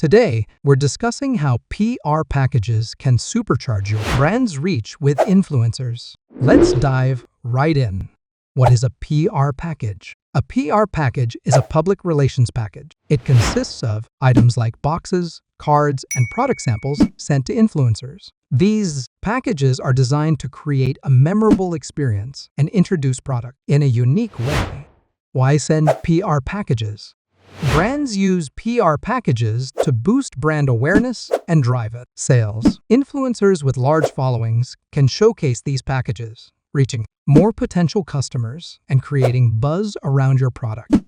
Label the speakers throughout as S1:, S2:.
S1: Today, we're discussing how PR packages can supercharge your brand's reach with influencers. Let's dive right in. What is a PR package? A PR package is a public relations package. It consists of items like boxes, cards, and product samples sent to influencers. These packages are designed to create a memorable experience and introduce product in a unique way. Why send PR packages? Brands use PR packages to boost brand awareness and drive sales. Influencers with large followings can showcase these packages, reaching more potential customers and creating buzz around your product.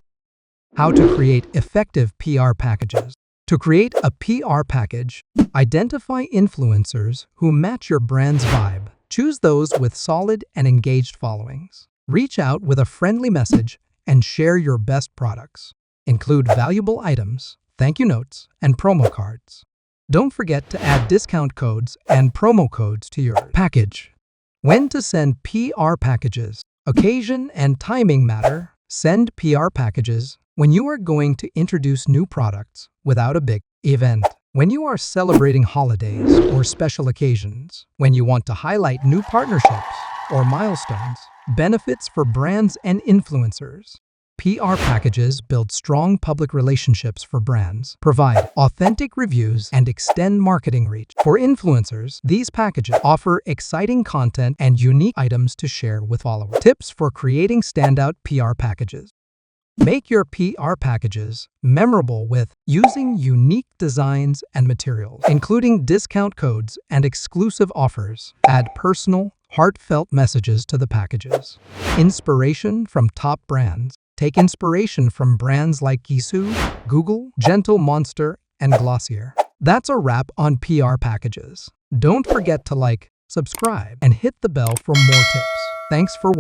S1: How to create effective PR packages. To create a PR package, identify influencers who match your brand's vibe. Choose those with solid and engaged followings. Reach out with a friendly message and share your best products. Include valuable items, thank you notes, and promo cards. Don't forget to add discount codes and promo codes to your package. When to send PR packages. Occasion and timing matter. Send PR packages when you are going to introduce new products without a big event. When you are celebrating holidays or special occasions. When you want to highlight new partnerships or milestones. Benefits for brands and influencers. PR packages build strong public relationships for brands, provide authentic reviews, and extend marketing reach. For influencers, these packages offer exciting content and unique items to share with followers. Tips for creating standout PR packages. Make your PR packages memorable with using unique designs and materials, including discount codes and exclusive offers. Add personal, heartfelt messages to the packages. Inspiration from top brands. Take inspiration from brands like Gisou, Google, Gentle Monster, and Glossier. That's a wrap on PR packages. Don't forget to like, subscribe, and hit the bell for more tips. Thanks for watching.